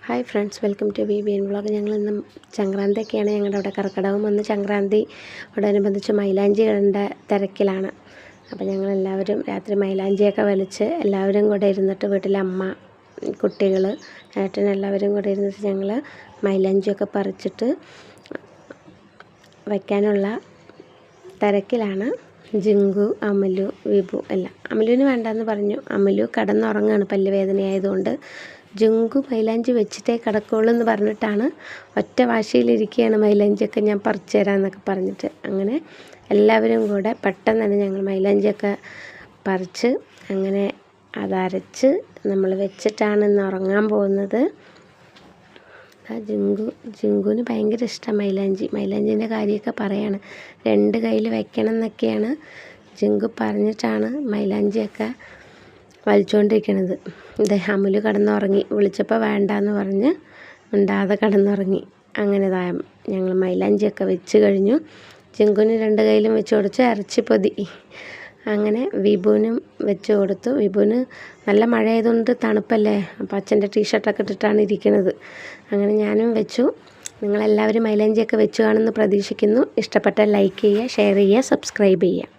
Hi friends, welcome to BBN vlog. ഞങ്ങളിന്ന് സംക്രാന്തിയൊക്കെയാണ് ഞങ്ങളുടെ അവിടെ. കർക്കിടകം വന്ന് സംക്രാന്തിയോടനുബന്ധിച്ച് മൈലാഞ്ചി ഇടേണ്ട തിരക്കിലാണ്. അപ്പോൾ ഞങ്ങളെല്ലാവരും രാത്രി മൈലാഞ്ചിയൊക്കെ വലിച്ച് എല്ലാവരും കൂടെ ഇരുന്നിട്ട് വീട്ടിലെ അമ്മ, കുട്ടികൾ, ഏട്ടൻ എല്ലാവരും കൂടെ ഇരുന്നിട്ട് ഞങ്ങൾ മൈലാഞ്ചിയൊക്കെ പറിച്ചിട്ട് വയ്ക്കാനുള്ള തിരക്കിലാണ്. ജിങ്കു, അമലു, വിഭു എല്ലാം. അമലുവിന് വേണ്ടെന്ന് പറഞ്ഞു. അമലു കിടന്നുറങ്ങാണ് പല്ലുവേദനയായതുകൊണ്ട്. ജിങ്കു മൈലാഞ്ചി വെച്ചിട്ടേ കിടക്കുള്ളൂ എന്ന് പറഞ്ഞിട്ടാണ് ഒറ്റ വാശിയിലിരിക്കുകയാണ്. മൈലാഞ്ചിയൊക്കെ ഞാൻ പറിച്ചു തരാമെന്നൊക്കെ പറഞ്ഞിട്ട്. അങ്ങനെ എല്ലാവരും കൂടെ പെട്ടെന്ന് തന്നെ ഞങ്ങൾ മൈലാഞ്ചിയൊക്കെ പറിച്ച് അങ്ങനെ അതരച്ച് നമ്മൾ വെച്ചിട്ടാണ് ഇന്ന് ഉറങ്ങാൻ പോകുന്നത്. ജിങ്കുവിന് ഭയങ്കര ഇഷ്ടം മൈലാഞ്ചീൻ്റെ കാര്യമൊക്കെ പറയാണ്. 2 കയ്യിൽ വെക്കണം എന്നൊക്കെയാണ് ജിങ്കു പറഞ്ഞിട്ടാണ് മൈലാഞ്ചിയൊക്കെ വലിച്ചുകൊണ്ടിരിക്കണത്. അമലു കിടന്നുറങ്ങി. വിളിച്ചപ്പോൾ വേണ്ടാന്ന് പറഞ്ഞ് മിണ്ടാതെ കിടന്നുറങ്ങി. അങ്ങനെ ഞങ്ങൾ മൈലാഞ്ചിയൊക്കെ വെച്ച് കഴിഞ്ഞു. ജിങ്കുവിന് 2 കയ്യിലും വെച്ച് കൊടുത്ത് ഇറച്ചിപ്പൊതി. അങ്ങനെ വിഭുവിനും വെച്ച് കൊടുത്തു. വിഭുവിന് നല്ല മഴയായതുകൊണ്ട് തണുപ്പല്ലേ, അപ്പോൾ അച്ഛൻ്റെ ടീഷർട്ടൊക്കെ ഇട്ടിട്ടാണ് ഇരിക്കുന്നത്. അങ്ങനെ ഞാനും വെച്ചു. നിങ്ങളെല്ലാവരും മൈലാഞ്ചിയൊക്കെ വെച്ച് കാണുമെന്ന് പ്രതീക്ഷിക്കുന്നു. ഇഷ്ടപ്പെട്ടാൽ ലൈക്ക് ചെയ്യുക, ഷെയർ ചെയ്യുക, സബ്സ്ക്രൈബ് ചെയ്യുക.